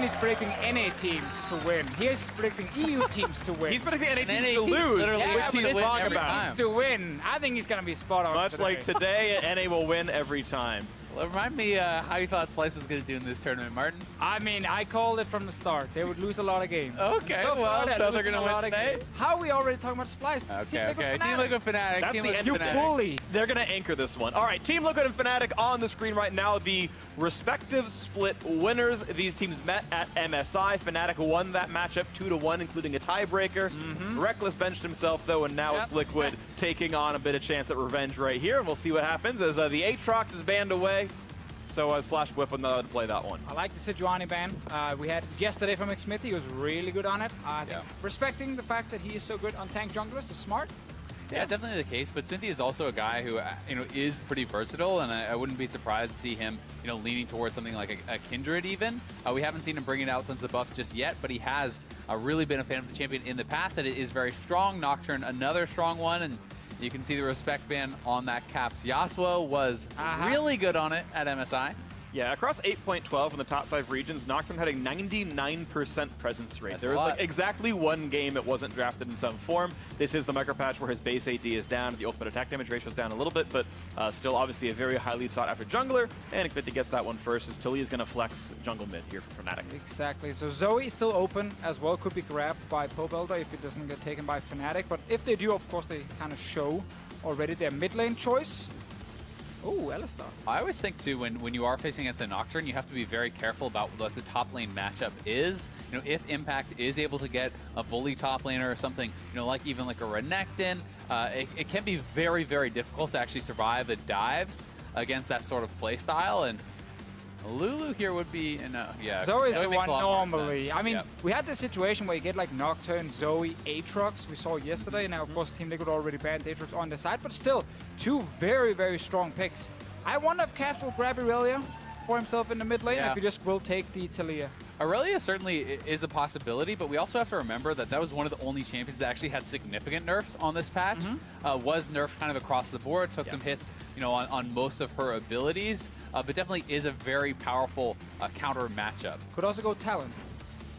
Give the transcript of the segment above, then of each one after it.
he's predicting NA teams to win. He's predicting EU teams to win. He's predicting NA teams to lose. Yeah, Which he's wrong about. Teams to win. I think he's going to be spot on. Much today. like today, NA will win every time. Well, remind me how you thought Splice was going to do in this tournament, Martin. I mean, I called it from the start. They would lose a lot of games. Okay, so they're going to win today? How are we already talking about Splice? Okay. Team Liquid Fnatic. That's the end. You bully. They're going to anchor this one. All right, Team Liquid and Fnatic on the screen right now. The respective split winners. These teams met at MSI. Fnatic won that matchup 2-1, including a tiebreaker. Rekkles benched himself, though, and now it's Liquid taking on a bit of chance at revenge right here. And we'll see what happens as the Aatrox is banned away. So /Bwipo not allowed to play that one. I like the Sejuani ban. We had yesterday from Xmithie. He was really good on it. Respecting the fact that he is so good on tank junglers is smart. Yeah, definitely the case. But Xmithie is also a guy who is pretty versatile, and I wouldn't be surprised to see him leaning towards something like a Kindred even. We haven't seen him bring it out since the buffs just yet, but he has really been a fan of the champion in the past, and it is very strong. Nocturne, another strong one, and you can see the respect ban on that Caps. Yasuo was really good on it at MSI. Yeah, across 8.12 in the top 5 regions, Nocturne had a 99% presence rate. There was like exactly one game it wasn't drafted in some form. This is the micro patch where his base AD is down, the ultimate attack damage ratio is down a little bit, but still obviously a very highly sought after jungler. And Xmithie gets that one first, as Talia is going to flex jungle mid here for Fnatic. Exactly. So Zoe is still open as well, could be grabbed by Pobelter if it doesn't get taken by Fnatic. But if they do, of course, they kind of show already their mid lane choice. Oh, Alistar. I always think, too, when you are facing against a Nocturne, you have to be very careful about what the top lane matchup is. If Impact is able to get a bully top laner or something, like even like a Renekton, it can be very, very difficult to actually survive the dives against that sort of play style. And Lulu here would be, Zoe is the one normally. I mean, we had this situation where you get like Nocturne, Zoe, Aatrox. We saw yesterday. Now, of course, Team Liquid already banned Aatrox on the side, but still, two very, very strong picks. I wonder if Caps will grab Irelia for himself in the mid lane, if he just will take the Talia. Aurelia certainly is a possibility, but we also have to remember that that was one of the only champions that actually had significant nerfs on this patch. Was nerfed kind of across the board, took some hits, on most of her abilities, but definitely is a very powerful counter matchup. Could also go Talon.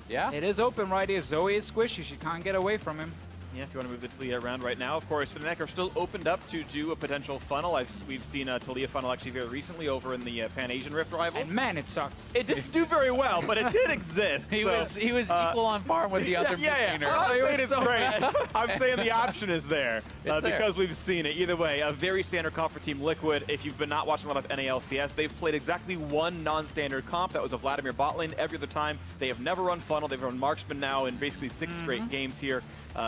Yeah. It is open right here. Zoe is squishy. She can't get away from him. Yeah, if you want to move the Talia around right now. Of course, Fnatic are still opened up to do a potential funnel. We've seen a Talia funnel actually very recently over in the Pan-Asian Rift Rivals. And man, it sucked. It didn't do very well, but it did exist. He was equal on par with the other mid-laner. I'm saying it's great. I'm saying the option is there because we've seen it. Either way, a very standard comp for Team Liquid. If you've been not watching a lot of NALCS, they've played exactly one non-standard comp. That was a Vladimir bot lane. Every other time, they have never run funnel. They've run marksman now in basically 6 straight games here.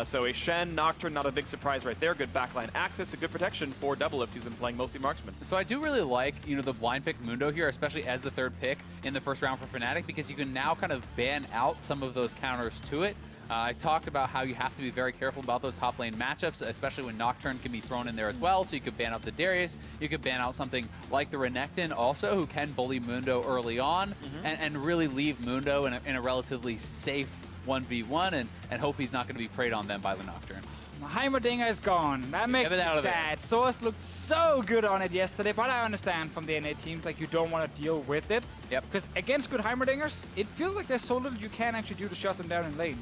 So a Shen, Nocturne, not a big surprise right there. Good backline access, a good protection for Doublelift, who's been playing mostly marksman. So I do really like, the blind pick Mundo here, especially as the third pick in the first round for Fnatic, because you can now kind of ban out some of those counters to it. I talked about how you have to be very careful about those top lane matchups, especially when Nocturne can be thrown in there as well. So you could ban out the Darius, you could ban out something like the Renekton also, who can bully Mundo early on, and really leave Mundo in a relatively safe 1v1 and hope he's not going to be preyed on them by the Nocturne. Heimerdinger is gone. That makes me sad. sOAZ looked so good on it yesterday, but I understand from the NA teams, like, you don't want to deal with it. Yep. Because against good Heimerdingers, it feels like there's so little you can actually do to shut them down in lane.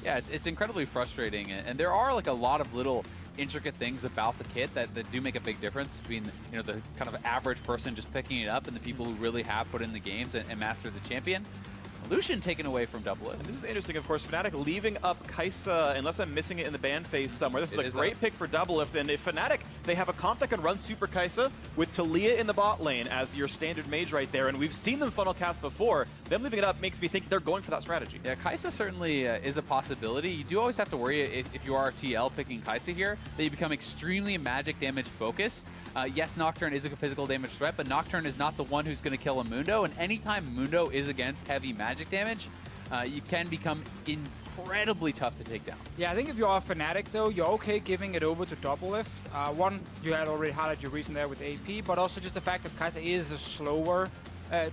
Yeah, it's incredibly frustrating, and there are like a lot of little intricate things about the kit that do make a big difference between the kind of average person just picking it up and the people who really have put in the games and mastered the champion. Lucian taken away from Doublelift. And this is interesting, of course. Fnatic leaving up Kai'Sa, unless I'm missing it in the ban phase somewhere. This is a great pick for Doublelift. And if Fnatic, they have a comp that can run Super Kai'Sa with Talia in the bot lane as your standard mage right there. And we've seen them funnel cast before. Them leaving it up makes me think they're going for that strategy. Yeah, Kai'Sa certainly is a possibility. You do always have to worry if you are a TL picking Kai'Sa here, that you become extremely magic damage focused. Yes, Nocturne is a physical damage threat, but Nocturne is not the one who's going to kill a Mundo. And anytime Mundo is against heavy magic damage, you can become incredibly tough to take down. Yeah, I think if you are a Fnatic, though, you're okay giving it over to Doublelift. One, you had already highlighted your reason there with AP, but also just the fact that Kai'Sa is a slower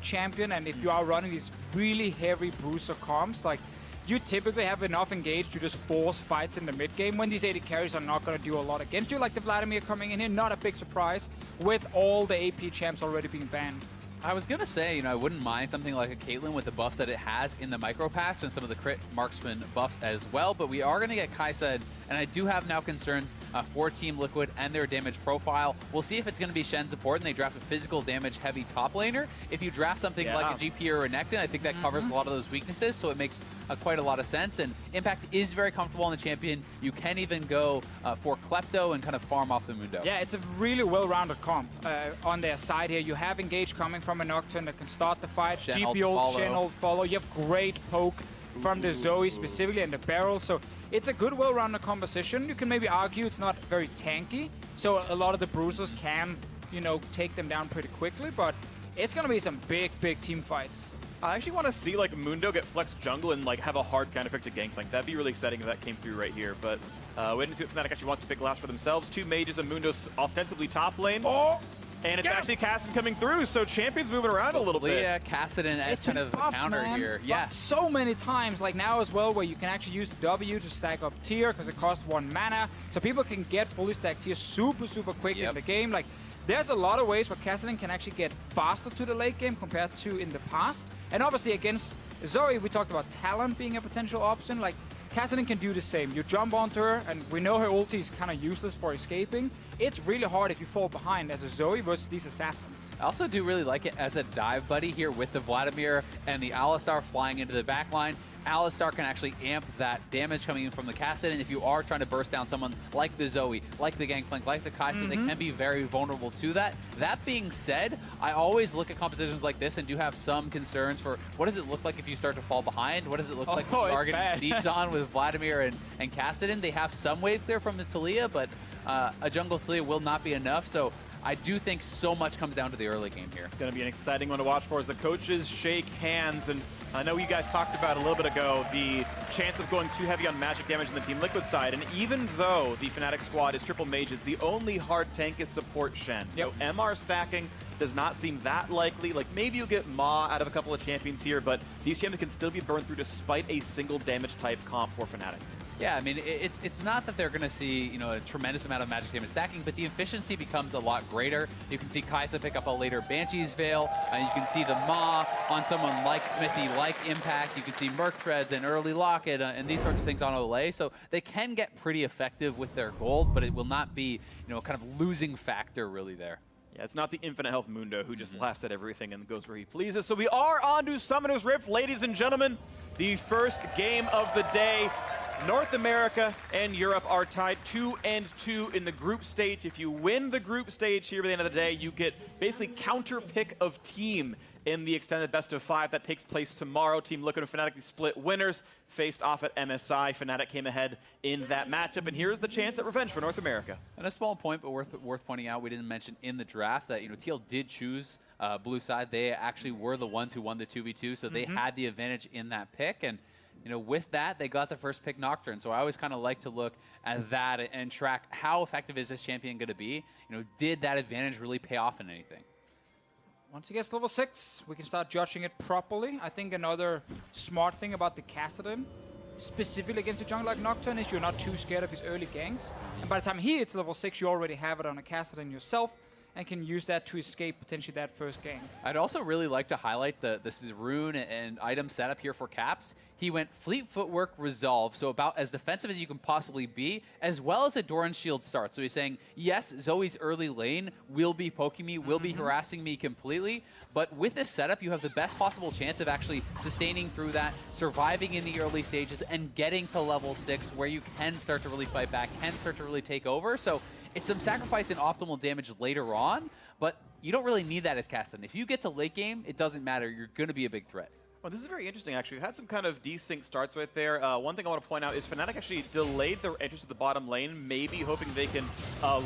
champion, and if you are running these really heavy bruiser comps, like, you typically have enough engaged to just force fights in the mid game when these AD carries are not going to do a lot against you, like the Vladimir coming in here, not a big surprise, with all the AP champs already being banned. I was going to say, you know, I wouldn't mind something like a Caitlyn with the buffs that it has in the micro patch and some of the crit marksman buffs as well, but we are going to get Kai'Sa, and I do have now concerns for Team Liquid and their damage profile. We'll see if it's going to be Shen support and they draft a physical damage heavy top laner. If you draft something like a GP or a Renekton, I think that covers a lot of those weaknesses, so it makes quite a lot of sense. And Impact is very comfortable on the champion. You can even go for Klepto and kind of farm off the Mundo. Yeah, it's a really well-rounded comp on their side here. You have Engage coming from a Nocturne that can start the fight. GP ult, Shen ult, follow. You have great poke from the Zoe specifically and the barrel. So it's a good well-rounded composition. You can maybe argue it's not very tanky. So a lot of the bruisers can, you know, take them down pretty quickly. But it's going to be some big, big team fights. I actually want to see like Mundo get flex jungle and like have a hard counterpick to Gangplank. That'd be really exciting if that came through right here. But waiting to see what Fnatic actually wants to pick last for themselves. 2 mages and Mundo ostensibly top lane. Oh! And it's actually Kassadin coming through, so Champion's moving around a little bit. Yeah, Kassadin as kind of the counter here. Yeah. So many times, like now as well, where you can actually use W to stack up tier because it costs 1 mana. So people can get fully stacked tier super, super quick in the game. Like, there's a lot of ways where Kassadin can actually get faster to the late game compared to in the past. And obviously against Zoe, we talked about Talon being a potential option. Like, Kassadin can do the same. You jump onto her, and we know her ulti is kind of useless for escaping. It's really hard if you fall behind as a Zoe versus these assassins. I also do really like it as a dive buddy here with the Vladimir and the Alistar flying into the backline. Alistar can actually amp that damage coming in from the Kassadin, and if you are trying to burst down someone like the Zoe, like the Gangplank, like the Kai'Sa, they can be very vulnerable to that. That being said, I always look at compositions like this and do have some concerns for what does it look like if you start to fall behind? What does it look like if you are getting sieged on with Vladimir and Kassadin? They have some wave clear from the Taliyah, but a jungle Taliyah will not be enough, so I do think so much comes down to the early game here. It's going to be an exciting one to watch for as the coaches shake hands. And I know you guys talked about a little bit ago the chance of going too heavy on magic damage on the Team Liquid side. And even though the Fnatic squad is triple mages, the only hard tank is support Shen. So MR stacking does not seem that likely. Like, maybe you'll get Ma out of a couple of champions here, but these champions can still be burned through despite a single damage type comp for Fnatic. Yeah, I mean, it's not that they're going to see, you know, a tremendous amount of magic damage stacking, but the efficiency becomes a lot greater. You can see Kai'Sa pick up a later Banshee's Veil, and you can see the Ma on someone like Xmithie, like Impact. You can see Merc Treads and early Locket and these sorts of things on Olleh. So they can get pretty effective with their gold, but it will not be, you know, kind of losing factor really there. Yeah, it's not the infinite health Mundo who just laughs at everything and goes where he pleases. So we are on to Summoner's Rift, ladies and gentlemen. The first game of the day. North America and Europe are tied 2-2 in the group stage. If you win the group stage here by the end of the day, you get basically counter pick of team in the extended best of 5 that takes place tomorrow. Team Liquid and Fnatic, the split winners, faced off at MSI. Fnatic came ahead in that matchup, and here's the chance at revenge for North America. And a small point, but worth pointing out, we didn't mention in the draft that, you know, TL did choose blue side. They actually were the ones who won the 2v2, so they had the advantage in that pick. And you know, with that, they got the first pick Nocturne. So I always kind of like to look at that and track how effective is this champion going to be. You know, did that advantage really pay off in anything? Once he gets level 6, we can start judging it properly. I think another smart thing about the Kassadin, specifically against a jungle like Nocturne, is you're not too scared of his early ganks. And by the time he hits level 6, you already have it on a Kassadin yourself, and can use that to escape potentially that first gank. I'd also really like to highlight this rune and item setup here for Caps. He went Fleet Footwork Resolve, so about as defensive as you can possibly be, as well as a Doran Shield start. So he's saying, yes, Zoe's early lane will be poking me, will be harassing me completely, but with this setup, you have the best possible chance of actually sustaining through that, surviving in the early stages, and getting to level 6 where you can start to really fight back, can start to really take over. So it's some sacrifice and optimal damage later on, but you don't really need that as Kassadin. If you get to late game, it doesn't matter. You're going to be a big threat. Well, this is very interesting, actually. We've had some kind of desync starts right there. One thing I want to point out is Fnatic actually delayed their entrance to the bottom lane, maybe hoping they can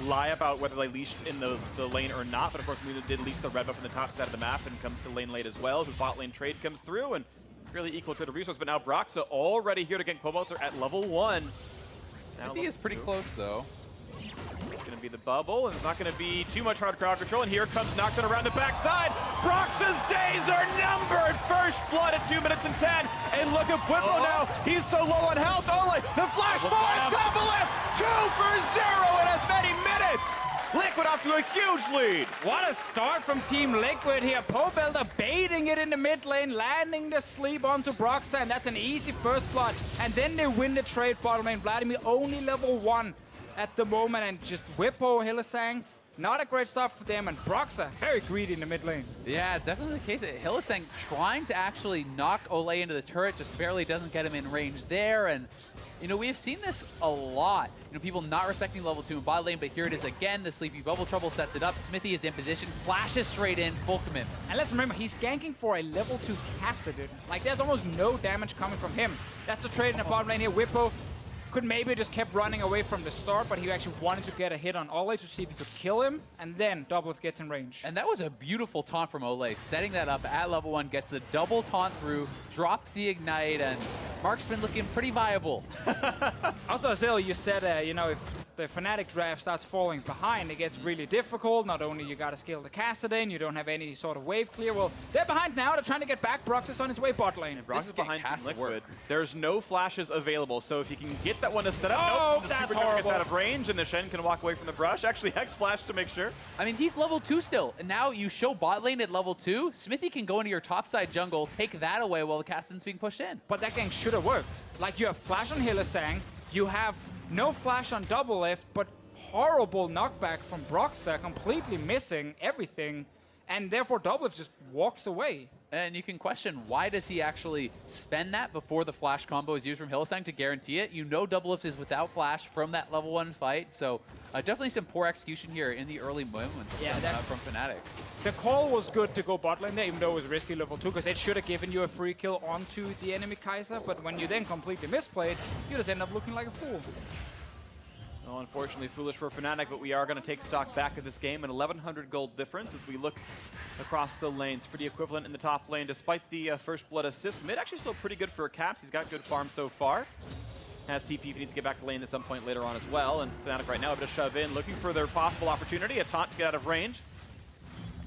lie about whether they leashed in the lane or not. But of course, Mundo did leash the red buff on the top side of the map and comes to lane late as well. His bot lane trade comes through and really equal trade of resource. But now Broxah already here to gank Pobelter at level 1. I think he's pretty close, though. It's going to be the bubble, and it's not going to be too much hard crowd control. And here comes Nocturne around the backside. Broxah's days are numbered. First blood at 2 minutes and 10. And look at Bwipo now. He's so low on health. Olleh, the flash forward, Doublelift, 2 for 0 in as many minutes. Liquid off to a huge lead. What a start from Team Liquid here. Pobelter baiting it in the mid lane, landing the sleep onto Broxah, and that's an easy first blood. And then they win the trade bottom lane. Vladimir only level 1 at the moment, and just Bwipo, Hylissang, not a great start for them, and Broxah very greedy in the mid lane. Yeah, definitely the case. Hylissang trying to actually knock Olleh into the turret, just barely doesn't get him in range there, and you know, we have seen this a lot. You know, people not respecting level 2 in bot lane, but here it is again. The Sleepy Bubble Trouble sets it up. Xmithie is in position, flashes straight in, full commitment. And let's remember, he's ganking for a level 2 Kassadin. Like, there's almost no damage coming from him. That's the trade in the bottom lane here. Bwipo could maybe just kept running away from the start, but he actually wanted to get a hit on Olleh to see if he could kill him, and then Doublelift gets in range. And that was a beautiful taunt from Olleh, setting that up at level 1, gets the double taunt through, drops the ignite, and Mark's been looking pretty viable. Also, Azil, you said, you know, if the Fnatic draft starts falling behind, it gets really difficult. Not only you gotta scale the Kassadin, you don't have any sort of wave clear. Well, they're behind now. They're trying to get back. Broxah's on its way bot lane. Broxah's behind Liquid. There's no flashes available, so if you can get that one to set up, oh, nope, that's the horrible. gets out of range, and the Shen can walk away from the brush. Actually, Hex flash to make sure. I mean, he's level 2 still, and now you show bot lane at level 2. Xmithie can go into your topside jungle, take that away while the Kassadin's being pushed in. But that gank should have worked. Like, you have flash on Hylissang, you have no flash on Doublelift, but horrible knockback from Broxah, completely missing everything, and therefore Doublelift just walks away. And you can question, why does he actually spend that before the flash combo is used from Hylissang to guarantee it? You know Doublelift is without flash from that level 1 fight, so definitely some poor execution here in the early moments from Fnatic. The call was good to go bot lane there, even though it was risky level 2, because it should have given you a free kill onto the enemy Kai'Sa, but when you then completely misplayed, you just end up looking like a fool. Well, unfortunately, foolish for Fnatic, but we are going to take stock back of this game. An 1,100 gold difference as we look across the lanes. Pretty equivalent in the top lane, despite the first blood assist. Mid actually still pretty good for Caps. He's got good farm so far. Has TP if he needs to get back to lane at some point later on as well. And Fnatic right now a bit of shove in, looking for their possible opportunity. A taunt to get out of range.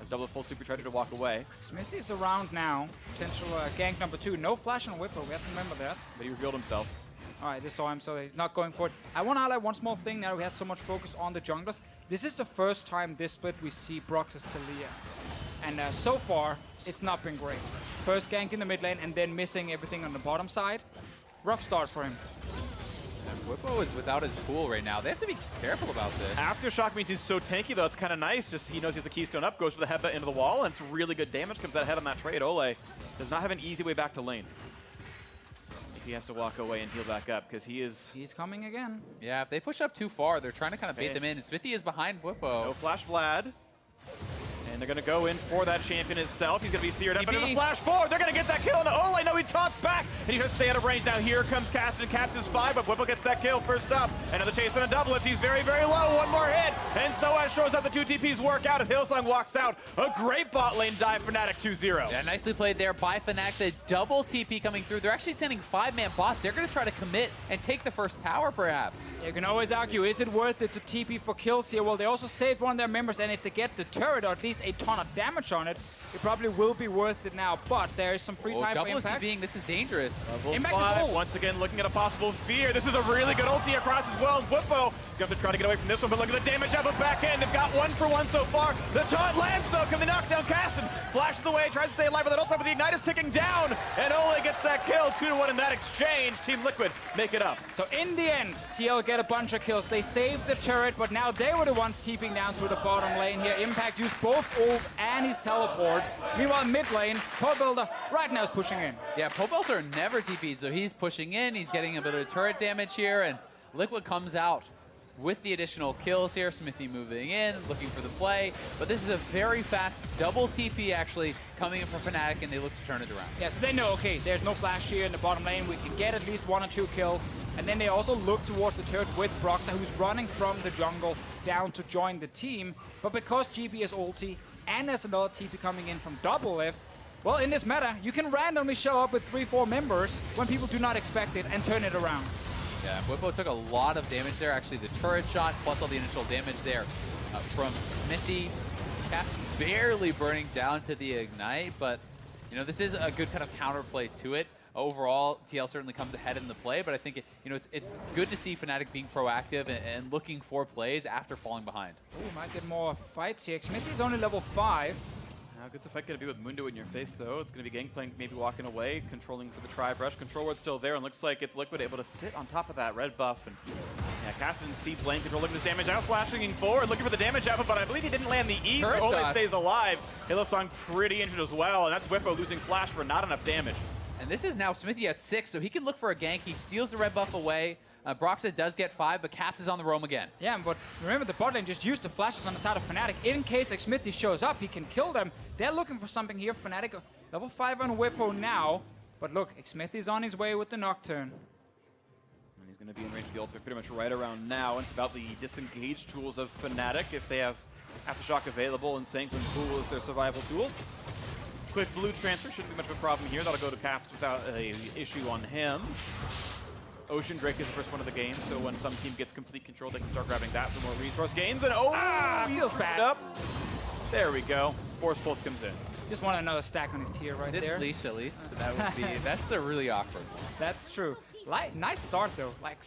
As Doublelift full super charger to walk away. Xmithie is around now. Potential gank number 2. No flash on Bwipo, we have to remember that. But he revealed himself. All right, they saw him, so he's not going for it. I want to highlight one small thing now that we had so much focus on the junglers. This is the first time this split we see Broxah's Talia. And so far, it's not been great. First gank in the mid lane and then missing everything on the bottom side. Rough start for him. Bwipo is without his pool right now. They have to be careful about this. Aftershock means he's so tanky, though. It's kind of nice. Just he knows he has a keystone up, goes for the headbutt into the wall, and it's really good damage. Comes out ahead on that trade. Olleh does not have an easy way back to lane. He has to walk away and heal back up because he's coming again. Yeah, if they push up too far, they're trying to kind of bait them in. And Xmithie is behind Bwipo. No flash Vlad. And they're going to go in for that champion itself. He's going to be feared up into the flash forward. They're going to get that kill into Olleh. No, he taunts back. And he has to stay out of range. Now here comes Kassadin. Caps is 5, but Bwipo gets that kill first up. Another chase on a Doublelift. He's very, very low. One more hit. And sOAZ shows up. The 2 TPs work out as Hylissang walks out. A great bot lane dive for Fnatic 2-0. Yeah, nicely played there by Fnatic. The double TP coming through. They're actually sending 5-man bots. They're going to try to commit and take the first tower, perhaps. You can always argue, is it worth it to TP for kills here? Well, they also saved one of their members, and if they get the turret or at least a ton of damage on it, it probably will be worth it now, but there is some free time for Impact. This is dangerous. Level 5, once again looking at a possible fear. This is a really good ulti across as well. Bwipo going to try to get away from this one, but look at the damage up and back end. They've got 1-for-1 so far. The taunt lands though. Can they knock down Kassadin? Flashes away, tries to stay alive with that ultimate, but the ignite is ticking down, and Olleh gets that kill. 2-1 in that exchange. Team Liquid make it up. So in the end, TL get a bunch of kills. They saved the turret, but now they were the ones TPing down through the bottom lane here. Impact used both ult and his teleport. Meanwhile, mid lane, Pobelter right now is pushing in. Yeah, Pobelter never TP'd, so he's pushing in. He's getting a bit of turret damage here, and Liquid comes out with the additional kills here. Xmithie moving in, looking for the play. But this is a very fast double TP actually coming in from Fnatic, and they look to turn it around. Yeah, so they know, okay, there's no flash here in the bottom lane. We can get at least 1 or 2 kills. And then they also look towards the turret with Broxah, who's running from the jungle down to join the team. But because GB is ulti, and there's another TP coming in from Doublelift, well, in this meta, you can randomly show up with 3-4 members when people do not expect it and turn it around. Yeah, Bwipo took a lot of damage there. Actually, the turret shot plus all the initial damage there from Xmithie. Caps barely burning down to the ignite, but you know, this is a good kind of counterplay to it. overall, TL certainly comes ahead in the play, but I think it's good to see Fnatic being proactive and looking for plays after falling behind. Oh, might get more fights here. Xmithie is only level 5. How good's the fight going to be with Mundo in your face, though? It's going to be Gangplank maybe walking away, controlling for the Tri-Brush. Control ward's still there, and looks like it's Liquid able to sit on top of that red buff. And yeah, Kassadin seeds lane control, looking at his damage out, flashing forward, looking for the damage output, but I believe he didn't land the E, so Olleh stays alive. Hylissang pretty injured as well, and that's Bwipo losing flash for not enough damage. And this is now Xmithie at 6, so he can look for a gank. He steals the red buff away. Broxah does get 5, but Caps is on the roam again. Yeah, but remember the bot lane just used the flashes on the side of Fnatic. In case Xmithie shows up, he can kill them. They're looking for something here. Fnatic level 5 on Bwipo now. But look, Xmithie's on his way with the Nocturne. And he's going to be in range of the ultimate pretty much right around now. It's about the disengage tools of Fnatic. If they have Aftershock available and Sanguine Pool as their survival tools. Quick blue transfer, shouldn't be much of a problem here. That'll go to Caps without an issue on him. Ocean Drake is the first one of the game, so when some team gets complete control, they can start grabbing that for more resource gains. And feels bad. Up. There we go. Force Pulse comes in. Just want another stack on his tier right there. Leash at least. That would be, that's the really awkward one. That's true. Nice start though. Like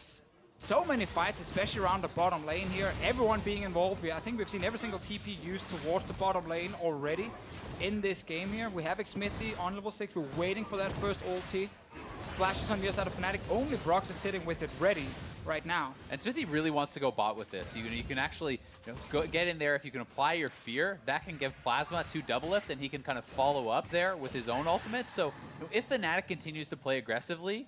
so many fights, especially around the bottom lane here. Everyone being involved. I think we've seen every single TP used towards the bottom lane already in this game here. We have Xmithie on level 6. We're waiting for that first ulti. Flashes on the other side of Fnatic. Only Broxah is sitting with it ready right now. And Xmithie really wants to go bot with this. You can actually go get in there. If you can apply your fear, that can give Plasma to Doublelift, and he can kind of follow up there with his own ultimate. So if Fnatic continues to play aggressively,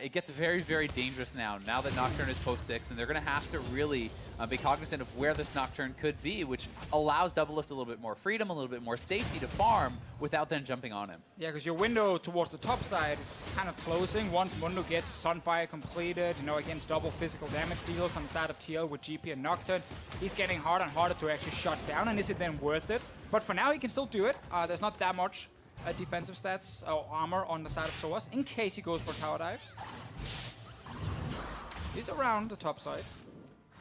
it gets very, very dangerous now that Nocturne is post 6, and they're going to have to really be cognizant of where this Nocturne could be, which allows Doublelift a little bit more freedom, a little bit more safety to farm without then jumping on him. Yeah, because your window towards the top side is kind of closing. Once Mundo gets Sunfire completed, against double physical damage deals on the side of TL with GP and Nocturne, he's getting harder and harder to actually shut down, and is it then worth it? But for now, he can still do it. There's not that much defensive stats or armor on the side of sOAZ in case he goes for tower dive. He's around the top side.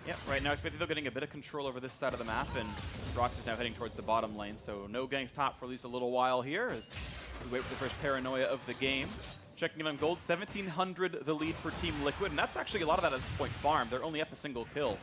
Yep, right now Xmithie, they're getting a bit of control over this side of the map, and Broxah is now heading towards the bottom lane, so no ganks top for at least a little while here as we wait for the first paranoia of the game. Checking in on gold, 1,700 the lead for Team Liquid, and that's actually a lot of that at this point farm. They're only up a single kill.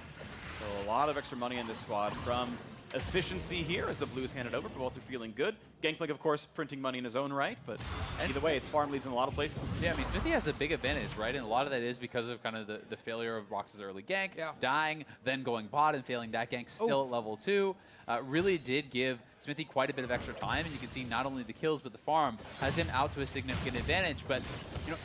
So a lot of extra money in this squad from efficiency here as the blue is handed over. Pobelter feeling good. Gangplank, of course, printing money in his own right, but either way, it's farm leads in a lot of places. Yeah, I mean, Xmithie has a big advantage, right? And a lot of that is because of kind of the failure of Broxah's early gank, dying, then going bot and failing that gank still at level 2. Really did give Xmithie quite a bit of extra time, and you can see not only the kills, but the farm has him out to a significant advantage. But,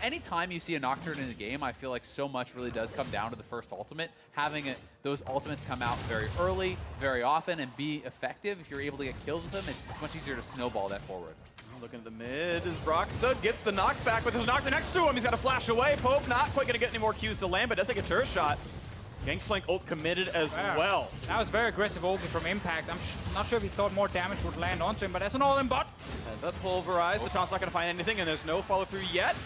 anytime you see a Nocturne in a game, I feel like so much really does come down to the first ultimate. Having those ultimates come out very early, very often, and be effective. If you're able to get kills with them, it's much easier to snowball that forward. Looking at the mid as Broxah gets the knockback with his Nocturne next to him. He's got to flash away. Pope not quite going to get any more Qs to land, but does take a turret shot. Gangplank ult committed as well. That was very aggressive ulti from Impact. I'm not sure if he thought more damage would land onto him, but that's an all-in bot. The pulverize. The taunt's not going to find anything, and there's no follow-through yet.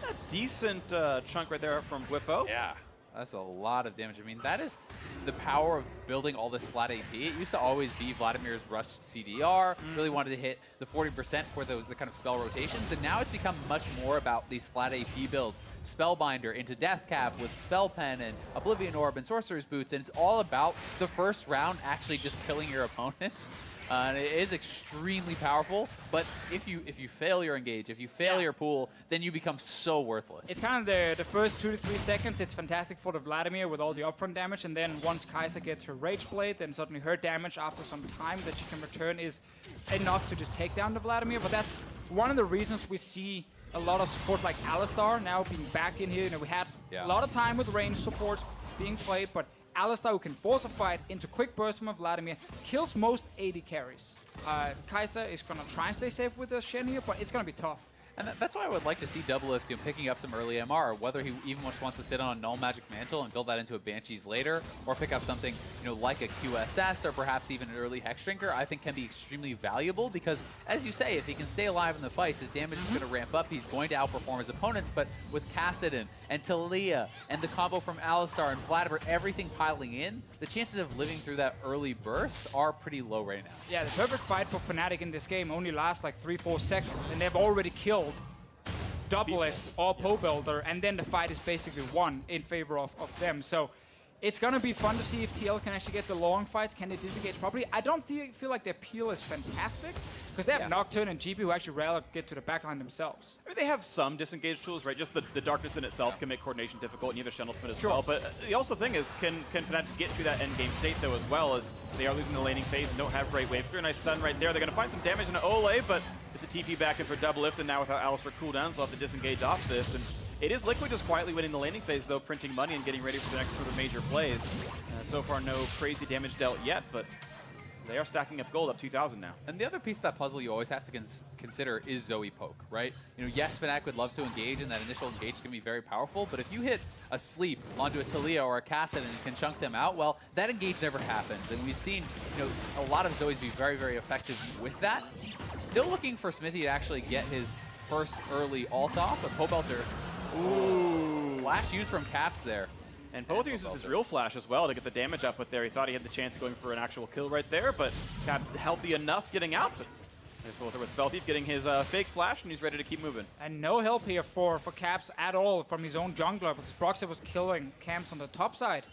A decent chunk right there from Bwipo. Yeah, that's a lot of damage. I mean, that is the power of building all this flat AP. It used to always be Vladimir's rush CDR, really wanted to hit the 40% for the kind of spell rotations, and now it's become much more about these flat AP builds. Spellbinder into Death Cap with Spell Pen and Oblivion Orb and Sorcerer's Boots, and it's all about the first round actually just killing your opponent. And it is extremely powerful, but if you fail your engage, if you fail your pool, then you become so worthless. It's kind of the first 2 to 3 seconds. It's fantastic for the Vladimir with all the upfront damage, and then once Kai'Sa gets her Rage Blade, then suddenly her damage after some time that she can return is enough to just take down the Vladimir. But that's one of the reasons we see a lot of support like Alistar now being back in here. We had a lot of time with range supports being played, but Alistar, who can force a fight into quick burst from a Vladimir, kills most AD carries. Kai'Sa is going to try and stay safe with the Shen here, but it's going to be tough. And that's why I would like to see Doublelift picking up some early MR, whether he even wants to sit on a Null Magic Mantle and build that into a Banshees later, or pick up something like a QSS or perhaps even an early Hex Drinker, I think can be extremely valuable because, as you say, if he can stay alive in the fights, his damage is going to ramp up, he's going to outperform his opponents, but with Kassadin and Talia and the combo from Alistar and Vladimir, everything piling in, the chances of living through that early burst are pretty low right now. Yeah, the perfect fight for Fnatic in this game only lasts like 3-4 seconds, and they've already killed Doublelift or Pobelter, and then the fight is basically won in favor of them. So it's going to be fun to see if TL can actually get the long fights. Can they disengage properly? I don't feel like their peel is fantastic, because they have Nocturne and GP who actually rarely get to the backline themselves. I mean, they have some disengage tools, right? Just the darkness in itself can make coordination difficult, and you have a Shenlspin as well. But the also thing is, can Fnatic get to that end game state, though, as well, as they are losing the laning phase and don't have great wave clear. Nice stun right there. They're going to find some damage into Olleh, but it's a TP back in for Doublelift, and now without Alistar cooldowns, they'll have to disengage off this. And it is Liquid just quietly winning the laning phase, though, printing money and getting ready for the next sort of major plays. So far, no crazy damage dealt yet, but they are stacking up gold, up 2,000 now. And the other piece of that puzzle you always have to consider is Zoe poke, right? You know, yes, Fnatic would love to engage, and that initial engage can be very powerful, but if you hit a sleep onto a Taliyah or a Kassadin and can chunk them out, well, that engage never happens. And we've seen, you know, a lot of Zoes be very, very effective with that. Still looking for Xmithie to actually get his first early ult off, but Pobelter, ooh, flash used from Caps there. And Pobelter uses his real flash as well to get the damage up, but there he thought he had the chance of going for an actual kill right there, but Caps healthy enough getting out. But there's Pobelter with Spell Thief getting his fake flash, and he's ready to keep moving. And no help here for Caps at all from his own jungler, because Broxah was killing camps on the top side.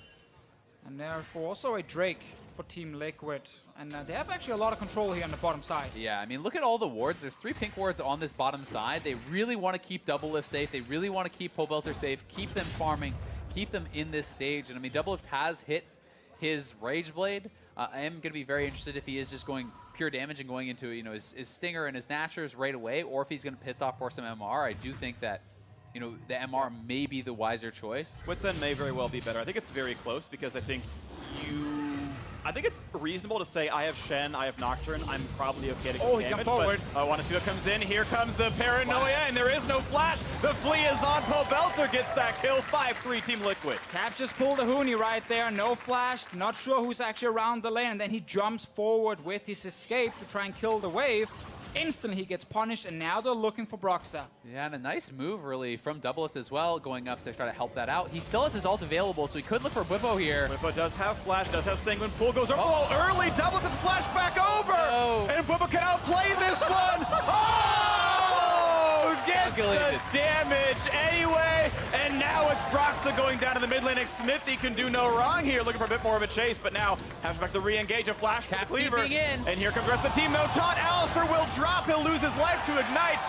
And therefore also a Drake for Team Liquid. And they have actually a lot of control here on the bottom side. Yeah, I mean, look at all the wards. There's 3 pink wards on this bottom side. They really want to keep Doublelift safe. They really want to keep Pobelter safe, keep them farming, keep them in this stage. And I mean, Doublelift has hit his Rage Blade. I am going to be very interested if he is just going pure damage and going into, you know, his Stinger and his Nashers right away, or if he's going to piss off for some MR. I do think that, you know, the MR may be the wiser choice. Witsend may very well be better. I think it's very close, because I think it's reasonable to say I have Shen, I have Nocturne, I'm probably okay to go damage, but I want to see what comes in. Here comes the Paranoia, and there is no flash. The flea is on. Pobelter gets that kill. 5-3 Team Liquid. Caps just pulled a Hoonie right there. No flash. Not sure who's actually around the lane. And then he jumps forward with his escape to try and kill the wave. Instantly he gets punished, and now they're looking for Broxah. Yeah, and a nice move, really, from Doublelift as well, going up to try to help that out. He still has his ult available, so he could look for Bwipo here. Bwipo does have flash, does have Sanguine Pool, goes over the wall early. Doublelift and flash back over! Oh. And Bwipo can outplay this one! Oh! Gets the damage anyway! And now it's Broxah going down to the mid lane. Xmithie can do no wrong here, looking for a bit more of a chase, but now has back to re-engage a flash for the cleaver. In. And here comes the rest of the team, though. Taunt Alistar will drop, he'll lose his life to Ignite.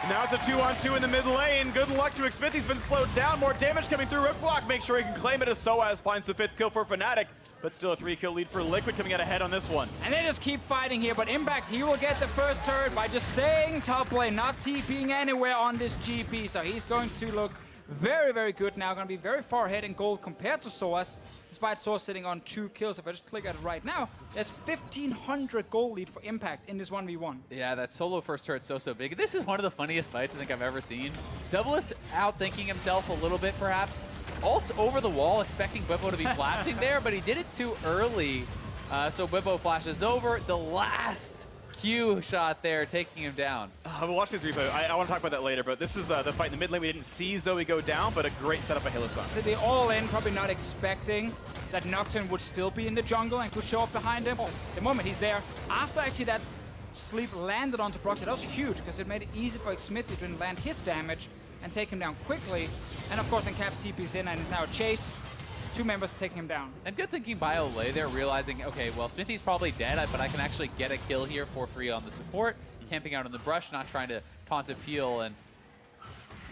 Now it's a 2-on-2 in the mid lane. Good luck to Xmithie. He's been slowed down. More damage coming through. Ripblock, make sure he can claim it as sOAZ finds the 5th kill for Fnatic. But still a 3-kill lead for Liquid, coming out ahead on this one. And they just keep fighting here, but Impact, he will get the first turret by just staying top lane, not TPing anywhere on this GP. So he's going to look very, very good now. Going to be very far ahead in gold compared to sOAZ, despite sOAZ sitting on 2 kills. If I just click at it right now, there's 1,500 gold lead for Impact in this 1v1. Yeah, that solo first turret's so big. This is one of the funniest fights I think I've ever seen. Doublelift outthinking himself a little bit, perhaps. Ult over the wall, expecting Bwipo to be flashing there, but he did it too early. So Bwipo flashes over. The last Q shot there, taking him down. We'll watch this replay. I want to talk about that later, but this is the fight in the mid lane. We didn't see Zoe go down, but a great setup by Hylissang. So they all in, probably not expecting that Nocturne would still be in the jungle and could show up behind him. The moment he's there, after actually that sleep landed onto Broxah, that was huge, because it made it easy for Xmithie to land his damage and take him down quickly. And of course, then Cap TP's in, and it's now a chase. 2 members taking him down. And good thinking by Olleh there, realizing, okay, well, Xmithie's probably dead, but I can actually get a kill here for free on the support. Camping out in the brush, not trying to taunt a peel. And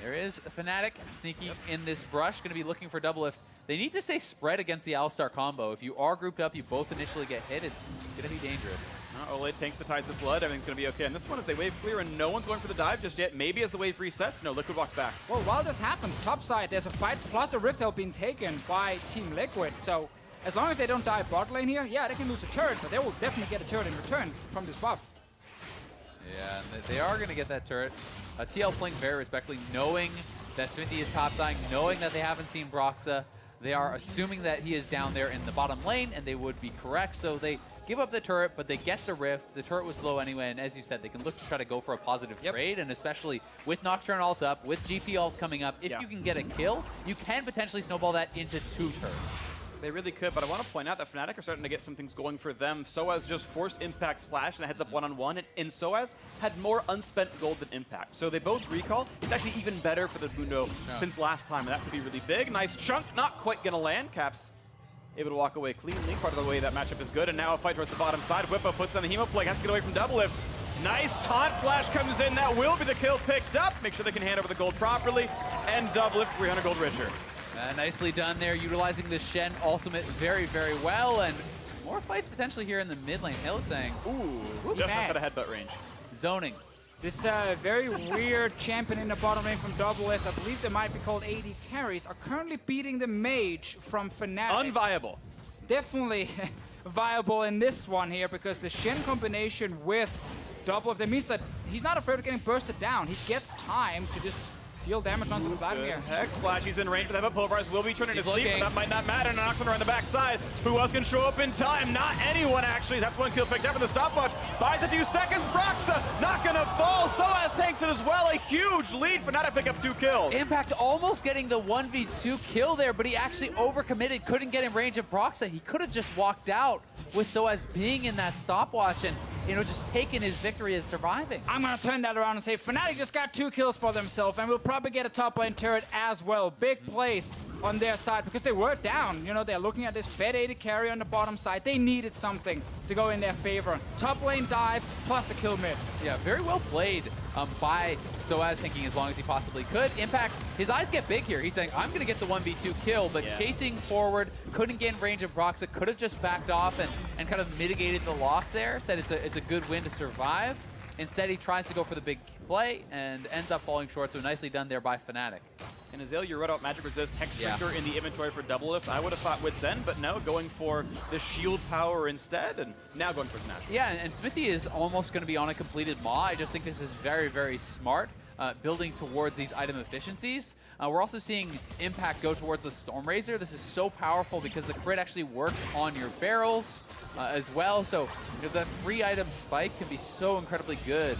there is a Fnatic sneaking in this brush, going to be looking for Doublelift. They need to stay spread against the Alistar combo. If you are grouped up, you both initially get hit, it's going to be dangerous. Olleh tanks the Tides of Blood. Everything's going to be okay. And this one, as they wave clear and no one's going for the dive just yet. Maybe as the wave resets. No, Liquid walks back. Well, while this happens, top side, there's a fight plus a Rift Help being taken by Team Liquid. So as long as they don't die bot lane here, yeah, they can lose a turret, but they will definitely get a turret in return from this buff. Yeah, and they are going to get that turret. TL playing very respectfully, knowing that Xmithie is topside, knowing that they haven't seen Broxah. They are assuming that he is down there in the bottom lane, and they would be correct. So they give up the turret, but they get the Rift. The turret was low anyway, and as you said, they can look to try to go for a positive trade, and especially with Nocturne ult up, with GP ult coming up, if you can get a kill, you can potentially snowball that into 2 turrets. They really could, but I want to point out that Fnatic are starting to get some things going for them. sOAZ just forced Impact's flash and a heads-up one-on-one, and sOAZ had more unspent gold than Impact. So they both recall. It's actually even better for the Mundo since last time, and that could be really big. Nice chunk, not quite going to land. Caps able to walk away cleanly. Part of the way that matchup is good, and now a fight towards the bottom side. Bwipo puts on the Hemo Plague, has to get away from Doublelift. Nice taunt flash comes in. That will be the kill picked up. Make sure they can hand over the gold properly, and Doublelift 300 gold richer. Nicely done there, utilizing the Shen ultimate very, very well, and more fights potentially here in the mid lane. Hylissang. Ooh, just not got a headbutt range. Zoning. This very weird champion in the bottom lane from Doublelift, I believe they might be called AD carries, are currently beating the mage from Fnatic. Unviable. Definitely viable in this one here, because the Shen combination with Doublelift, that means that he's not afraid of getting bursted down. He gets time to just deal damage onto the Vladimir. Hex Flash, he's in range for that, but Pulverize will be turning to sleep, but that might not matter. Noxman around the backside. Who else can show up in time? Not anyone, actually. That's one kill picked up in the stopwatch. Buys a few seconds. Broxah not gonna fall. sOAZ tanks it as well. A huge lead. Fnatic pick up 2 kills. Impact almost getting the 1v2 kill there, but he actually overcommitted, couldn't get in range of Broxah. He could have just walked out with sOAZ being in that stopwatch and, you know, just taking his victory as surviving. I'm going to turn that around and say Fnatic just got 2 kills for themselves, and we'll probably get a top lane turret as well. Big plays on their side, because they were down. You know, they're looking at this Fed AD carry on the bottom side. They needed something to go in their favor. Top lane dive, plus the kill mid. Yeah, very well played by sOAZ, thinking as long as he possibly could. Impact, his eyes get big here. He's saying, I'm going to get the 1v2 kill, but chasing forward, couldn't get in range of Broxah, could have just backed off and kind of mitigated the loss there. Said it's a good win to survive. Instead, he tries to go for the big play and ends up falling short, so nicely done there by Fnatic. And Azale, you wrote out Magic Resist, Hex Stricter in the inventory for Doublelift. I would have thought Wit's End, but no, going for the shield power instead, and now going for Fnatic. Yeah, and Xmithie is almost going to be on a completed Maw. I just think this is very, very smart, building towards these item efficiencies. We're also seeing Impact go towards the Stormrazor. This is so powerful because the crit actually works on your barrels as well. So, you know, the 3-item spike can be so incredibly good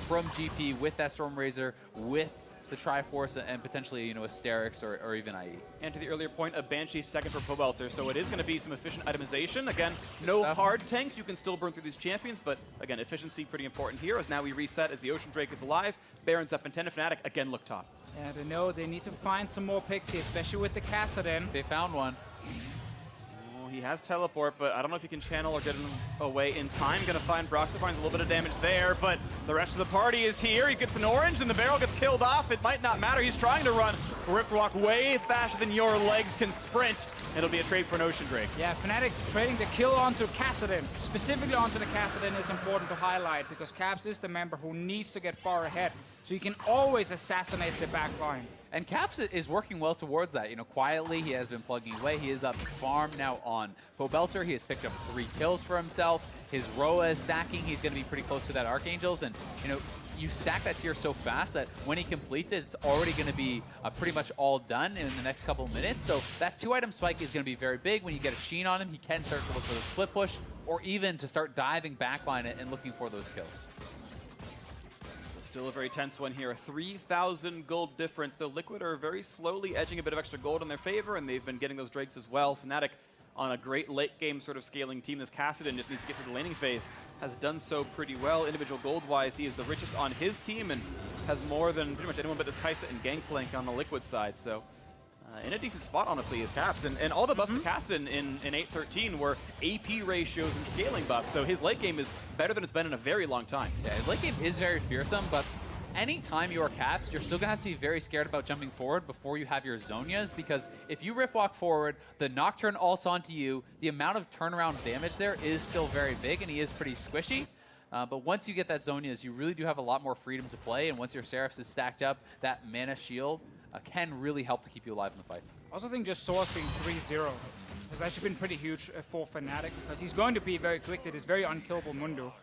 from GP with that Stormrazor, with the Triforce, and potentially, you know, Asterix or even IE. And to the earlier point, a Banshee second for Pobelter, so it is going to be some efficient itemization. Again, no hard tanks. You can still burn through these champions, but again, efficiency pretty important here, as now we reset as the Ocean Drake is alive. Baron's up in 10. Fnatic again look top. Yeah, they know they need to find some more picks here, especially with the Kassadin. They found one. He has teleport, but I don't know if he can channel or get him away in time. Gonna find Broxah, finds a little bit of damage there, but the rest of the party is here. He gets an orange, and the barrel gets killed off. It might not matter. He's trying to run. Rift Walk way faster than your legs can sprint. It'll be a trade for an Ocean Drake. Yeah, Fnatic trading the kill onto Kassadin. Specifically onto the Kassadin is important to highlight, because Caps is the member who needs to get far ahead, so you can always assassinate the back line. And Caps is working well towards that. You know, quietly, he has been plugging away. He is up farm now on Pobelter. He has picked up 3 kills for himself. His Roa is stacking. He's going to be pretty close to that Archangels. And, you know, you stack that tier so fast that when he completes it, it's already going to be pretty much all done in the next couple of minutes. So that 2-item spike is going to be very big. When you get a Sheen on him, he can start to look for the split push, or even to start diving backline and looking for those kills. Still a very tense one here. 3,000 gold difference. The Liquid are very slowly edging a bit of extra gold in their favor, and they've been getting those Drakes as well. Fnatic, on a great late game sort of scaling team, this Kassadin just needs to get through the laning phase, has done so pretty well. Individual gold-wise, he is the richest on his team and has more than pretty much anyone but this Kai'Sa and Gangplank on the Liquid side. So in a decent spot, honestly, is Caps. And all the buffs to Kassadin in 8.13 were AP ratios and scaling buffs. So his late game is better than it's been in a very long time. Yeah, his late game is very fearsome, but anytime you are Caps, you're still going to have to be very scared about jumping forward before you have your Zhonya's, because if you Rift Walk forward, the Nocturne ults onto you, the amount of turnaround damage there is still very big, and he is pretty squishy. But once you get that Zhonya's, you really do have a lot more freedom to play, and once your Seraphs is stacked up, that mana shield can really help to keep you alive in the fights. I also think just sOAZ being 3-0 has actually been pretty huge for Fnatic, because he's going to be very quick. It is very unkillable Mundo.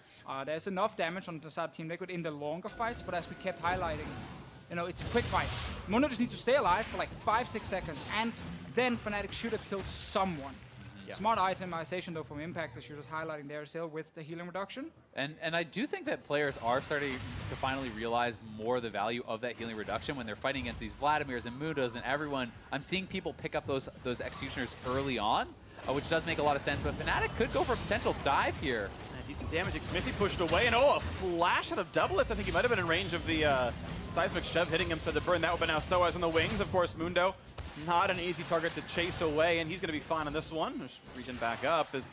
There's enough damage on the side of Team Liquid in the longer fights, but as we kept highlighting, you know, it's quick fights. Mundo just needs to stay alive for like 5-6 seconds, and then Fnatic should have killed someone. Yeah. Smart itemization, though, from Impact, as you're just highlighting there, still with the healing reduction. And I do think that players are starting to finally realize more the value of that healing reduction when they're fighting against these Vladimirs and Mundos and everyone. I'm seeing people pick up those Executioners early on. which does make a lot of sense. But Fnatic could go for a potential dive here. Decent damage. Xmithie pushed away, and a flash out of Doublelift. I think he might have been in range of the seismic shove hitting him, so to burn that. But now sOAZ on the wings. Of course, Mundo, not an easy target to chase away, and he's going to be fine on this one. Just reaching back up. Is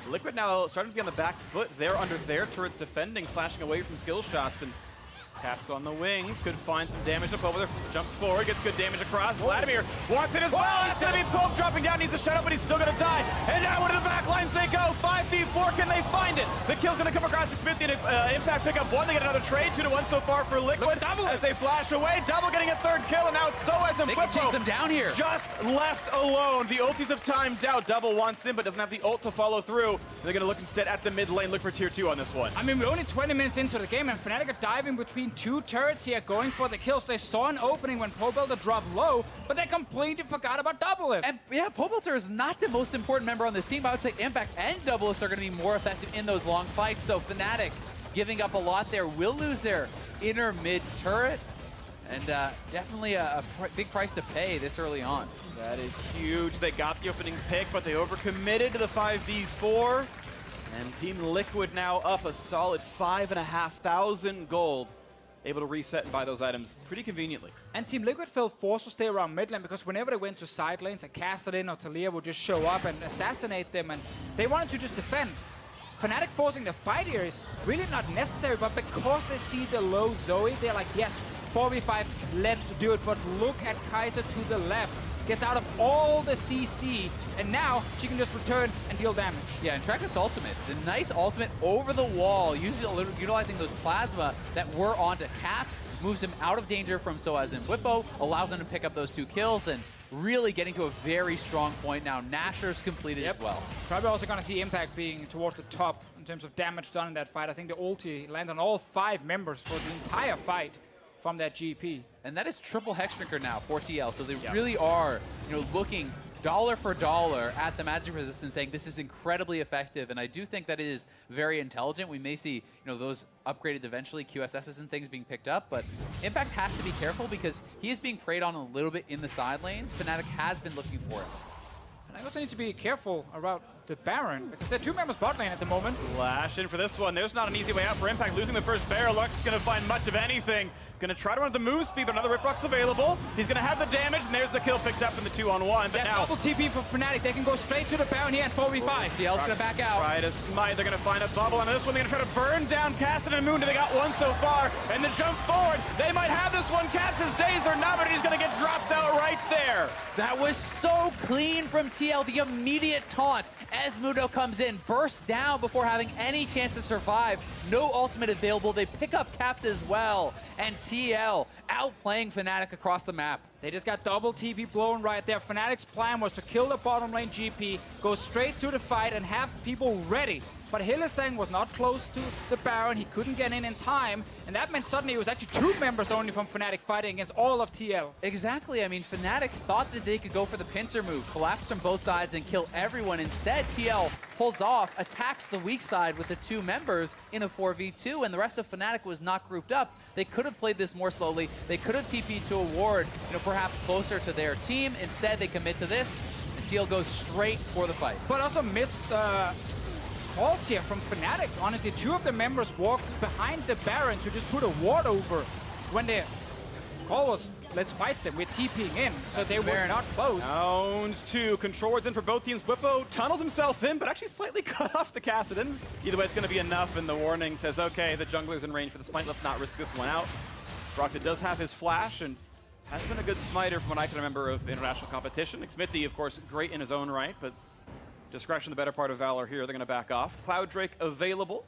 Liquid now starting to be on the back foot. They're under their turrets defending, flashing away from skill shots, and Caps on the wings, could find some damage up over there, jumps forward, gets good damage across. Vladimir wants it as well, he's going to be poked, dropping down, needs a shut up, but he's still going to die. And now into the back lines they go, 5v4, can they find it? The kill's going to come across Xmithie, and Impact pick up one, they get another trade, 2-1 so far for Liquid. As they flash away, Double getting a third kill, and now it's sOAZ and Bwipo chase them down here. Just left alone. The ultis have timed out. Double wants him, but doesn't have the ult to follow through. They're going to look instead at the mid lane, look for tier 2 on this one. I mean, we're only 20 minutes into the game, and Fnatic are diving between two turrets here, going for the kills. They saw an opening when Pobelter dropped low, but they completely forgot about Doublelift. And yeah, Pobelter is not the most important member on this team. I would say Impact and Doublelift are going to be more effective in those long fights. So Fnatic giving up a lot there, will lose their inner mid turret, and definitely a big price to pay this early on. That is huge. They got the opening pick, but they overcommitted to the 5v4. And Team Liquid now up a solid 5,500 gold. Able to reset and buy those items pretty conveniently. And Team Liquid felt forced to stay around mid lane because whenever they went to side lanes, a Castellin or Talia would just show up and assassinate them, and they wanted to just defend. Fnatic forcing the fight here is really not necessary, but because they see the low Zoe, they're like, yes, 4v5, let's do it. But look at Kai'Sa to the left. Gets out of all the CC, and now she can just return and deal damage. Yeah, and Tracket's ultimate. The nice ultimate over the wall, utilizing those plasma that were onto Caps, moves him out of danger from sOAZ and Bwipo, allows him to pick up those 2 kills, and really getting to a very strong point now. Nasher's completed as well. Probably also going to see Impact being towards the top in terms of damage done in that fight. I think the ulti landed on all 5 members for the entire fight from that GP. And that is triple Hexdrinker now for TL, so they really are, looking dollar for dollar at the magic resistance, saying this is incredibly effective, and I do think that it is very intelligent. We may see, those upgraded eventually, QSSs and things being picked up, but Impact has to be careful because he is being preyed on a little bit in the side lanes. Fnatic has been looking for him. And I also need to be careful about the Baron, because there are 2 members bot lane at the moment. Flash in for this one. There's not an easy way out for Impact. Losing the first barrel, Luck's going to find much of anything. Going to try to run the move speed, but another Ripbox available. He's going to have the damage, and there's the kill picked up in the 2-on-1. But now double TP for Fnatic. They can go straight to the Baron here at 4v5. TL's going to back out. Try to smite. They're going to find a bubble. And this one, they're going to try to burn down Cassidy and Mundo. They got one so far. And the jump forward. They might have this one. Caps' days are not, but he's going to get dropped out right there. That was so clean from TL. The immediate taunt as Mundo comes in, bursts down before having any chance to survive. No ultimate available. They pick up Caps as well. And TL outplaying Fnatic across the map. They just got double TP blown right there. Fnatic's plan was to kill the bottom lane GP, go straight to the fight, and have people ready. But Hylissang was not close to the Baron. He couldn't get in time. And that meant suddenly it was actually 2 members only from Fnatic fighting against all of TL. Exactly. I mean, Fnatic thought that they could go for the pincer move, collapse from both sides and kill everyone. Instead, TL pulls off, attacks the weak side with the 2 members in a 4v2, and the rest of Fnatic was not grouped up. They could have played this more slowly. They could have TP'd to a ward, perhaps closer to their team. Instead, they commit to this, and TL goes straight for the fight. But also missed calls here from Fnatic. Honestly, 2 of the members walked behind the Baron to just put a ward over when the call was, let's fight them. We're TPing in, so they were not close. Round 2. Control wards in for both teams. Bwipo tunnels himself in, but actually slightly cut off the Cassidy. Either way, it's going to be enough, and the warning says, okay, the jungler's in range for the smite. Let's not risk this one out. Broxah does have his flash, and has been a good smiter from what I can remember of international competition. Xmithie, of course, great in his own right, but just scratching the better part of Valor here. They're going to back off. Cloud Drake available.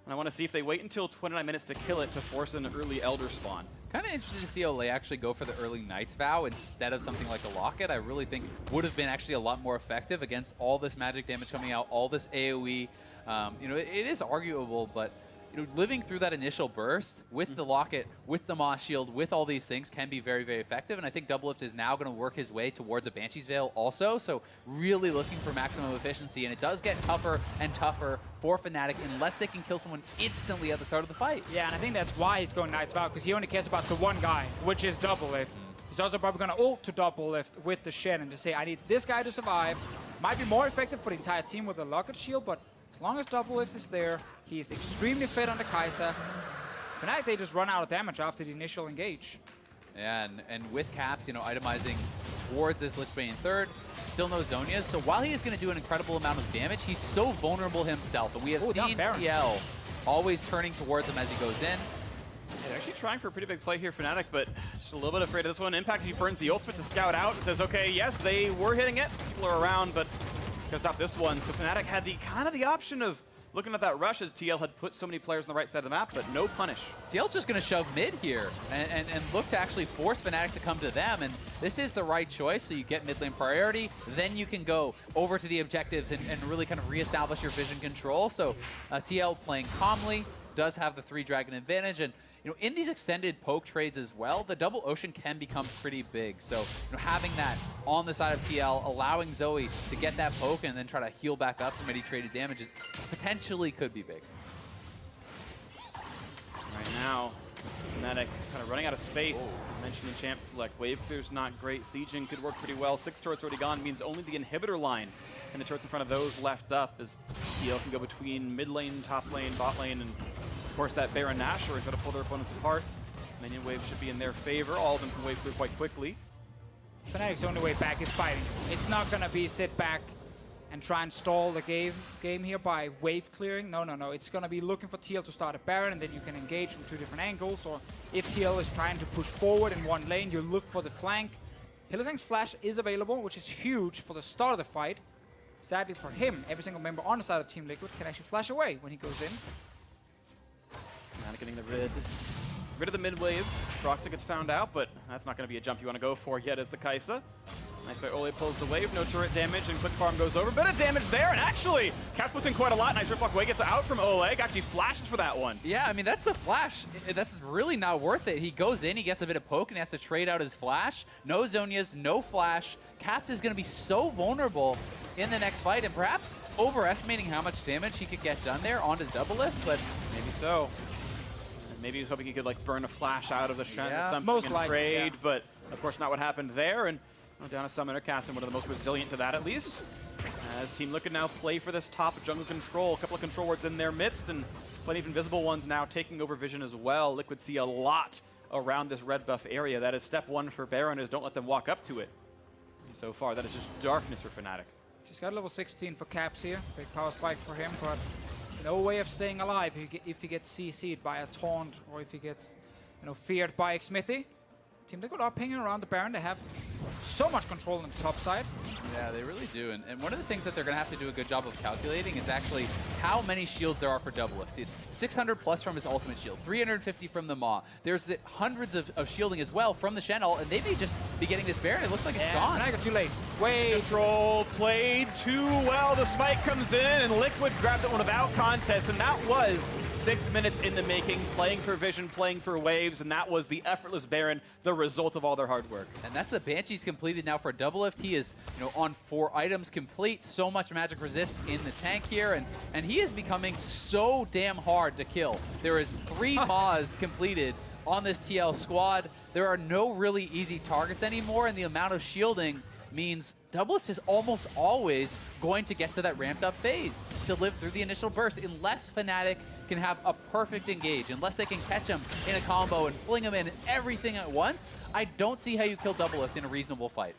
And I want to see if they wait until 29 minutes to kill it to force an early Elder spawn. Kind of interested to see Olleh actually go for the early Knight's Vow instead of something like a Locket. I really think would have been actually a lot more effective against all this magic damage coming out, all this AoE. It is arguable, but living through that initial burst with the Locket, with the Moss Shield, with all these things can be very, very effective. And I think Doublelift is now going to work his way towards a Banshee's Veil also. So really looking for maximum efficiency. And it does get tougher and tougher for Fnatic unless they can kill someone instantly at the start of the fight. Yeah, and I think that's why he's going Knight's Vow, because he only cares about the one guy, which is Doublelift. He's also probably going to ult to Doublelift with the Shen and just say, I need this guy to survive. Might be more effective for the entire team with a Locket Shield, but as long as Doublelift is there, he's extremely fit on the Kai'Sa. Fnatic, they just run out of damage after the initial engage. Yeah, and with Caps, you know, itemizing towards this Lich Bane third, still no Zhonya's. So while he is going to do an incredible amount of damage, he's so vulnerable himself. And we have seen PL always turning towards him as he goes in. Yeah, they're actually trying for a pretty big play here, Fnatic, but just a little bit afraid of this one. Impact, he burns the ultimate to scout out. Says, okay, yes, they were hitting it. People are around, but gonna stop this one. So Fnatic had the kind of the option of looking at that rush as TL had put so many players on the right side of the map, but no punish. TL's just going to shove mid here and look to actually force Fnatic to come to them, and this is the right choice, so you get mid lane priority, then you can go over to the objectives and really kind of reestablish your vision control. So TL playing calmly, does have the 3-dragon advantage, and you know, in these extended poke trades as well, the double ocean can become pretty big. So, you know, having that on the side of PL, allowing Zoe to get that poke and then try to heal back up from any traded damage, potentially could be big. Right now, Fnatic kind of running out of space. I mentioned the champ select. Wave clear's not great. Sieging could work pretty well. 6 turrets already gone means only the inhibitor line and the turrets in front of those left up as TL can go between mid lane, top lane, bot lane, and of course that Baron Nashor is going to pull their opponents apart. Minion wave should be in their favor. All of them can wave through quite quickly. Fnatic's only way back is fighting. It's not going to be sit back and try and stall the game here by wave clearing. No, no, no. It's going to be looking for TL to start a Baron, and then you can engage from 2 different angles. Or if TL is trying to push forward in one lane, you look for the flank. Hylissang's flash is available, which is huge for the start of the fight. Sadly for him, every single member on the side of Team Liquid can actually flash away when he goes in. Fnatic getting rid of the mid wave. Broxah gets found out, but that's not going to be a jump you want to go for yet as the Kai'Sa. Nice by Olleh pulls the wave, no turret damage, and quick farm goes over. Bit of damage there, and actually, Caps puts in quite a lot. Nice rip block away, gets out from Olleh, actually flashes for that one. Yeah, I mean, that's the flash. That's really not worth it. He goes in, he gets a bit of poke, and he has to trade out his flash. No Zhonya's, no flash. Caps is going to be so vulnerable in the next fight, and perhaps overestimating how much damage he could get done there onto Doublelift, but maybe so. Maybe he was hoping he could like burn a flash out of the Shen or something most and likely, trade, but of course not what happened there. And down a Summoner, Cassin, one of the most resilient to that at least. As Team Liquid now play for this top jungle control, a couple of control wards in their midst, and plenty of invisible ones now taking over vision as well. Liquid see a lot around this red buff area. That is step 1 for Baron, is don't let them walk up to it. And so far, that is just darkness for Fnatic. Just got level 16 for Caps here. Big power spike for him, but no way of staying alive if he gets CC'd by a taunt or if he gets, you know, feared by Xmithie. Team Liquid are pinging around the Baron. They have so much control on the top side. Yeah, they really do. And one of the things that they're going to have to do a good job of calculating is actually how many shields there are for Doublelift. It's 600 plus from his ultimate shield, 350 from the Maw. There's hundreds of shielding as well from the Shen ult, and they may just be getting this Baron. It looks like it's gone. I got too late. Wait. Control played too well. The spike comes in, and Liquid grabbed that one without contest, and that was 6 minutes in the making, playing for vision, playing for waves, and that was the effortless Baron, the result of all their hard work. And that's the Banshees completed now for Doublelift. He is, you know, on 4 items complete, so much magic resist in the tank here, and he is becoming so damn hard to kill. There is 3 Maws completed on this TL squad. There are no really easy targets anymore, and the amount of shielding means Doublelift is almost always going to get to that ramped up phase to live through the initial burst, unless Fnatic can have a perfect engage, unless they can catch him in a combo and fling him in everything at once. I don't see how you kill Doublelift in a reasonable fight.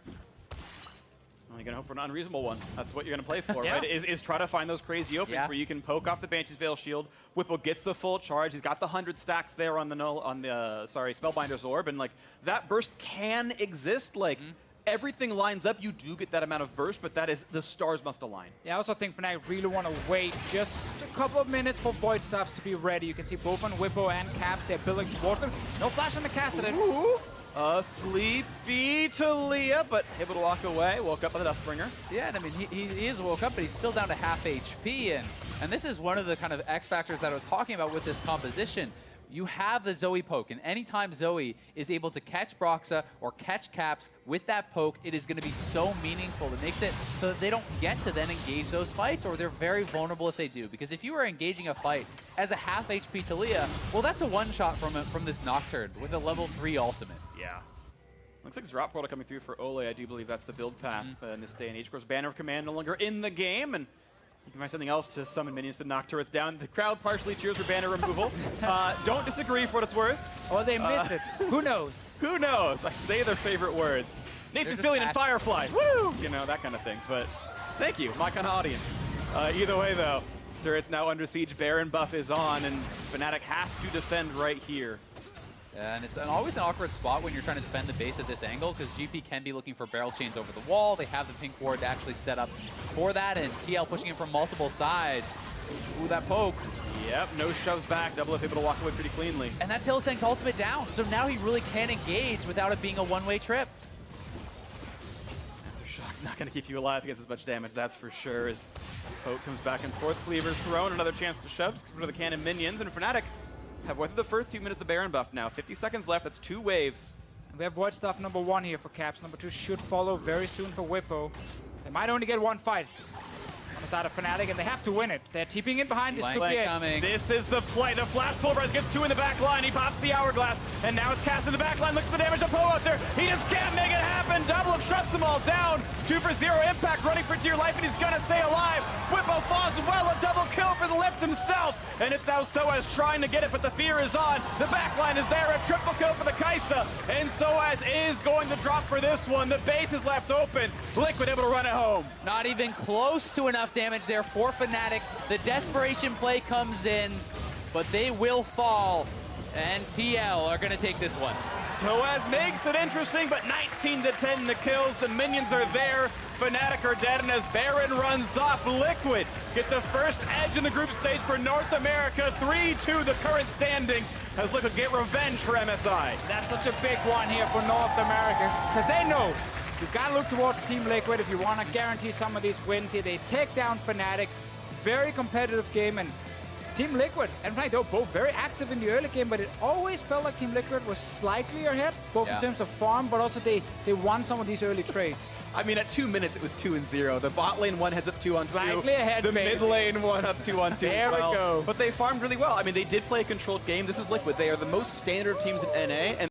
Well, you're going to hope for an unreasonable one. That's what you're going to play for, right? Is try to find those crazy openings where you can poke off the Banshee's Veil shield. Bwipo gets the full charge. He's got the 100 stacks there on the Spellbinder's Orb, and like that burst can exist. Like everything lines up, you do get that amount of burst, but that is the stars must align. Yeah, I also think Fnatic really want to wait just a couple of minutes for Void Staffs to be ready. You can see both on Bwipo and Caps, they're building towards them. No flash on the Kassadin. A sleepy Talia, but able to walk away. Woke up by the Dustbringer. Yeah, and I mean, he is woke up, but he's still down to half HP, and this is one of the kind of X factors that I was talking about with this composition. You have the Zoe poke, and anytime Zoe is able to catch Broxah or catch Caps with that poke, it is going to be so meaningful. It makes it so that they don't get to then engage those fights, or they're very vulnerable if they do. Because if you are engaging a fight as a half HP Talia, well, that's a one-shot from this Nocturne with a level 3 ultimate. Yeah. Looks like drop portal coming through for Olleh. I do believe that's the build path in this day and age. Of course, Banner of Command no longer in the game, and you can find something else to summon minions to knock turrets down. The crowd partially cheers for banner removal. Don't disagree for what it's worth. Or they miss it. Who knows? Who knows? I say their favorite words. Nathan Fillion and Firefly. Woo! You know, that kind of thing. But thank you, my kind of audience. Either way, though, turret's now under siege. Baron buff is on, and Fnatic have to defend right here. And it's always an awkward spot when you're trying to defend the base at this angle, because GP can be looking for barrel chains over the wall. They have the pink ward actually set up for that, and TL pushing in from multiple sides. Ooh, that poke. Yep, no shoves back. Doublelift able to walk away pretty cleanly. And that's Hylissang's ultimate down, so now he really can engage without it being a one-way trip. Aftershock not going to keep you alive against as much damage, that's for sure. As poke comes back and forth, Cleaver's thrown, another chance to shove, rid of the cannon minions, and Fnatic have weathered the first few minutes of the Baron buff now. 50 seconds left, that's 2 waves. We have Void Stuff number 1 here for Caps. Number 2 should follow very soon for Bwipo. They might only get 1 fight on the side of Fnatic, and they have to win it. They're TPing in behind. This could be it. This is the play. The flash pulverize gets 2 in the back line. He pops the hourglass, and now it's cast in the back line. Looks for the damage to Pobelter. He just can't make it happen. Doublelift shuts them all down. 2 for 0 impact, running for dear life, and he's gonna stay alive. Bwipo falls well, a double kill for the lift himself, and it's now sOAZ trying to get it, but the fear is on. The back line is there, a triple kill for the Kai'Sa, and sOAZ is going to drop for this one. The base is left open. Liquid able to run it home. Not even close to enough damage there for Fnatic. The desperation play comes in, but they will fall, and TL are going to take this one. sOAZ makes it interesting, but 19 to 10 the kills. The minions are there. Fnatic are dead, and as Baron runs off, Liquid get the first edge in the group stage for North America. 3-2 the current standings as Liquid get revenge for MSI. That's such a big one here for North America, because they know you've got to look towards Team Liquid if you want to guarantee some of these wins here. They take down Fnatic. Very competitive game, and Team Liquid and Fnatic, they were both very active in the early game, but it always felt like Team Liquid was slightly ahead, both in terms of farm, but also they won some of these early trades. I mean, at 2 minutes, it was 2-0. The bot lane one heads up 2-on-2. Slightly ahead, The mid lane one up 2-on-2. There we go. But they farmed really well. I mean, they did play a controlled game. This is Liquid. They are the most standard teams in NA, and